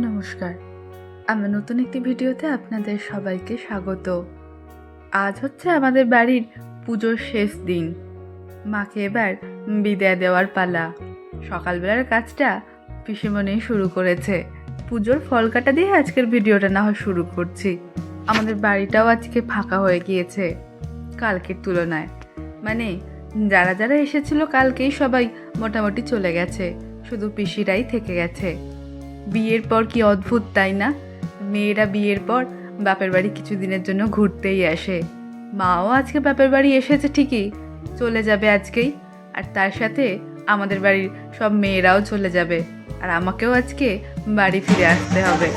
নমস্কার, আমার নতুন একটি ভিডিওতে আপনাদের সবাইকে স্বাগত। আজ হচ্ছে আমাদের বাড়ির পুজোর শেষ দিন। মাকে এবার বিদায় দেওয়ার পালা। সকালবেলার কাজটা পিসিমণি শুরু করেছে। পুজোর ফল কাটা দিয়ে আজকের ভিডিওটা না হয় শুরু করছি। আমাদের বাড়িটাও আজকে ফাঁকা হয়ে গিয়েছে কালকের তুলনায়। মানে যারা যারা এসেছিল কালকেই সবাই মোটামুটি চলে গেছে, শুধু পিসিরাই থেকে গেছে। বিয়ের পর কি অদ্ভুত, তাই না? মেয়েরা বিয়ের পর বাপের বাড়ি কিছুদিনের জন্য ঘুরতেই আসে। মাও আজকে বাপের বাড়ি এসেছে ঠিকই, চলে যাবে আজকেই। আর তার সাথে আমাদের বাড়ির সব মেয়েরাও চলে যাবে, আর আমাকেও আজকে বাড়ি ফিরে আসতে হবে।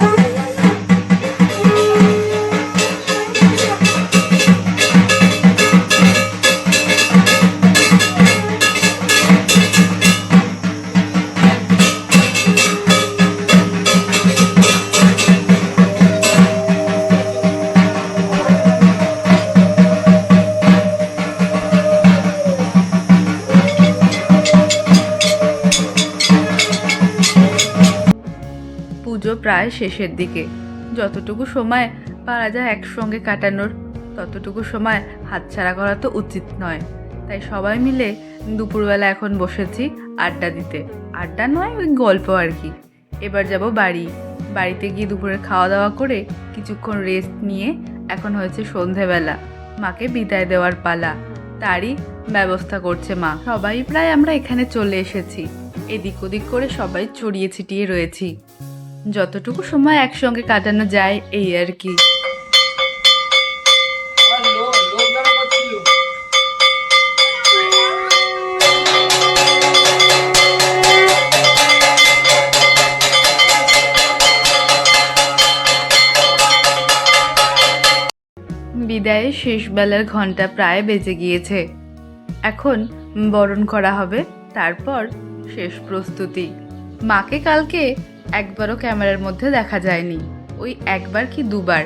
পুজো প্রায় শেষের দিকে। যতটুকু সময় পারা যায় একসঙ্গে কাটানোর, ততটুকু সময় হাতছাড়া করা তো উচিত নয়। তাই সবাই মিলে দুপুরবেলা এখন বসেছি আড্ডা দিতে। আড্ডা নয়, ওই গল্প আর কি। এবার যাব বাড়িতে গিয়ে দুপুরের খাওয়া দাওয়া করে কিছুক্ষণ রেস্ট নিয়ে এখন হয়েছে সন্ধেবেলা। মাকে বিদায় দেওয়ার পালা, তারই ব্যবস্থা করছে মা। সবাই প্রায় আমরা এখানে চলে এসেছি। এদিক ওদিক করে সবাই ছড়িয়ে ছিটিয়ে রয়েছি, যতটুকু সময় একসঙ্গে কাটানো যায় এই আর কি। বিদায়ের শেষ বেলার ঘন্টা প্রায় বেজে গিয়েছে। এখন বরণ করা হবে, তারপর শেষ প্রস্তুতি। মাকে কালকে একবারও ক্যামেরার মধ্যে দেখা যায়নি, ওই একবার কি দুবার,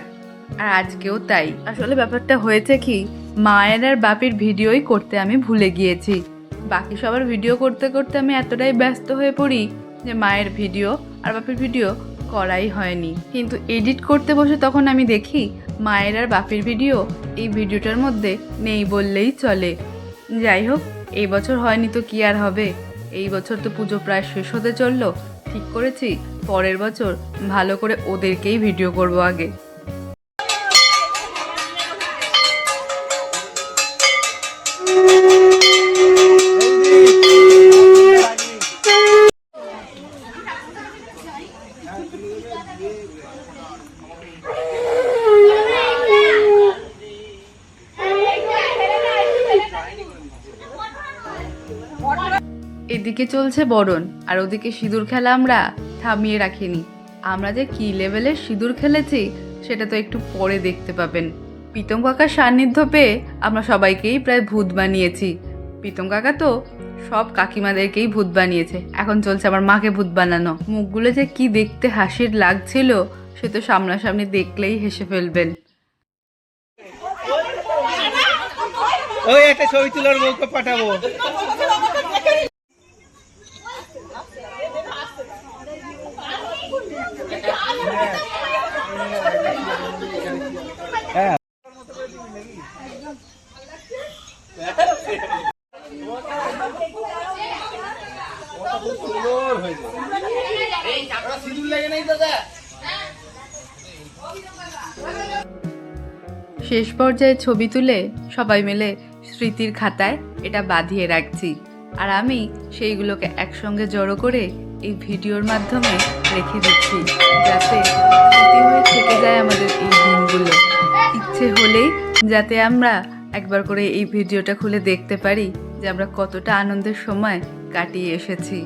আর আজকেও তাই। আসলে ব্যাপারটা হয়েছে কি, মায়ের আর বাপির ভিডিওই করতে আমি ভুলে গিয়েছি। বাকি সবার ভিডিও করতে করতে আমি এতটাই ব্যস্ত হয়ে পড়ি যে মায়ের ভিডিও আর বাপির ভিডিও করাই হয়নি। কিন্তু এডিট করতে বসে তখন আমি দেখি মায়ের আর বাপির ভিডিও এই ভিডিওটার মধ্যে নেই বললেই চলে। যাই হোক, এই বছর হয়নি তো কি আর হবে। এই বছর তো পুজো প্রায় শেষ হতে চললো। ঠিক করেছি পরের বছর ভালো করে ওদেরকেই ভিডিও করব আগে। এদিকে চলছে বরণ, আর ওদিকে সিঁদুর খেলা আমরা থামিয়ে রাখিনি। আমরা যে কি লেভেলের সিঁদুর খেলেছি সেটা তো একটু পরে দেখতে পাবেন। প্রীতম কাকার সান্নিধ্য পেয়ে আমরা সবাইকেই প্রায় ভূত বানিয়েছি। প্রীতম কাকা তো সব কাকিমাদেরকেই ভূত বানিয়েছে, এখন চলছে আমার মাকে ভূত বানানো। মুখগুলো যে কি দেখতে হাসির লাগছিল সে তো সামনাসামনি দেখলেই হেসে ফেলবেন। ওই একটা ছবি তোলার বউকে পাঠাবো। শেষ পর্যায়ে ছবি তুলে সবাই মিলে স্মৃতির খাতায় এটা বাঁধিয়ে রাখছি, আর আমি সেইগুলোকে একসঙ্গে জড়ো করে এই ভিডিওর মাধ্যমে রেখে দিচ্ছি, যাতে স্মৃতি হয়ে থেকে যায় আমাদের এই দিনগুলো। ইচ্ছে হলেই যাতে আমরা একবার করে এই ভিডিওটা খুলে দেখতে পারি যে আমরা কতটা আনন্দের সময় কাটিয়ে এসেছি।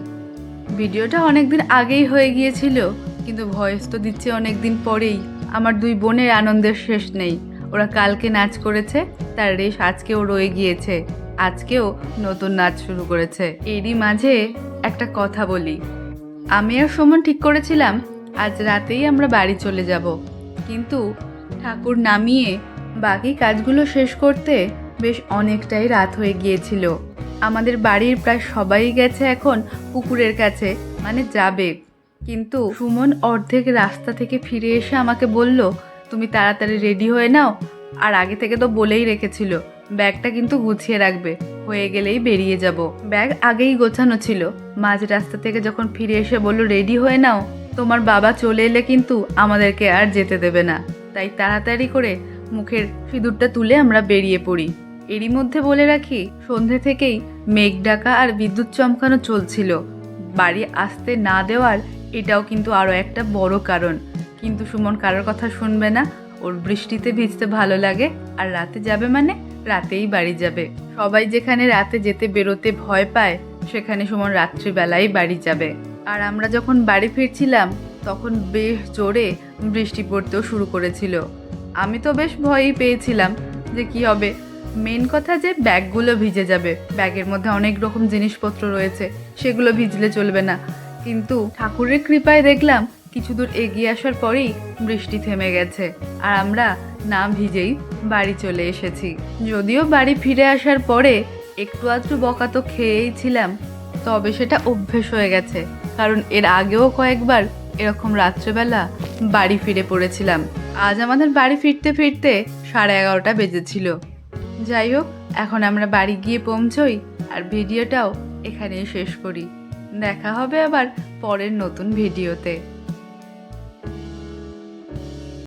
ভিডিওটা অনেকদিন আগেই হয়ে গিয়েছিল, কিন্তু ভয়েস তো দিচ্ছে অনেকদিন পরেই। আমার দুই বোনের আনন্দের শেষ নেই। ওরা কালকে নাচ করেছে, তার রেশ আজকেও রয়ে গিয়েছে। আজকেও নতুন নাচ শুরু করেছে। এরই মাঝে একটা কথা বলি, আমি আর সুমন ঠিক করেছিলাম আজ রাতেই আমরা বাড়ি চলে যাব, কিন্তু ঠাকুর নামিয়ে বাকি কাজগুলো শেষ করতে বেশ অনেকটাই রাত হয়ে গিয়েছিল। আমাদের বাড়ির প্রায় সবাই গেছে এখন পুকুরের কাছে, মানে যাবে। কিন্তু সুমন অর্ধেক রাস্তা থেকে ফিরে এসে আমাকে বলল, তুমি তাড়াতাড়ি রেডি হয়ে নাও, আর আগে থেকে তো বলেই রেখেছিল ব্যাগটা কিন্তু গুছিয়ে রাখবে, হয়ে গেলেই বেরিয়ে যাব। ব্যাগ আগেই গোছানো ছিল। মাঝ রাস্তা থেকে যখন ফিরে এসে বলল রেডি হয়ে নাও, তোমার বাবা চলে এলে কিন্তু আমাদেরকে আর যেতে দেবে না, তাই তাড়াতাড়ি করে মুখের সিঁদুরটা তুলে আমরা বেরিয়ে পড়ি। এরই মধ্যে বলে রাখি, সন্ধে থেকেই মেঘ ডাকা আর বিদ্যুৎ চমকানো চলছিল। বাড়ি আসতে না দেওয়ার এটাও কিন্তু আরও একটা বড় কারণ। কিন্তু সুমন কারোর কথা শুনবে না, ওর বৃষ্টিতে ভিজতে ভালো লাগে, আর রাতে যাবে মানে রাতেই বাড়ি যাবে। সবাই যেখানে রাতে যেতে বেরোতে ভয় পায়, সেখানে সুমন রাত্রিবেলায় বাড়ি যাবে। আর আমরা যখন বাড়ি ফিরছিলাম তখন বেশ জোরে বৃষ্টি পড়তেও শুরু করেছিল। আমি তো বেশ ভয়ই পেয়েছিলাম যে কি হবে। মেন কথা যে ব্যাগগুলো ভিজে যাবে, ব্যাগের মধ্যে অনেক রকম জিনিসপত্র রয়েছে, সেগুলো ভিজলে চলবে না। কিন্তু ঠাকুরের কৃপায় দেখলাম কিছু দূর এগিয়ে আসার পরেই বৃষ্টি থেমে গেছে, আর আমরা না ভিজেই বাড়ি চলে এসেছি। যদিও বাড়ি ফিরে আসার পরে একটু আধটু বকা তো খেয়েই ছিলাম, তবে সেটা অভ্যেস হয়ে গেছে, কারণ এর আগেও কয়েকবার এরকম রাত্রেবেলা বাড়ি ফিরে পড়েছিলাম। আজ আমাদের বাড়ি ফিরতে ফিরতে 11:30 বেজেছিল। যাই হোক, এখন আমরা বাড়ি গিয়ে পৌঁছই, আর ভিডিওটাও এখানেই শেষ করি। দেখা হবে আবার পরের নতুন ভিডিওতে।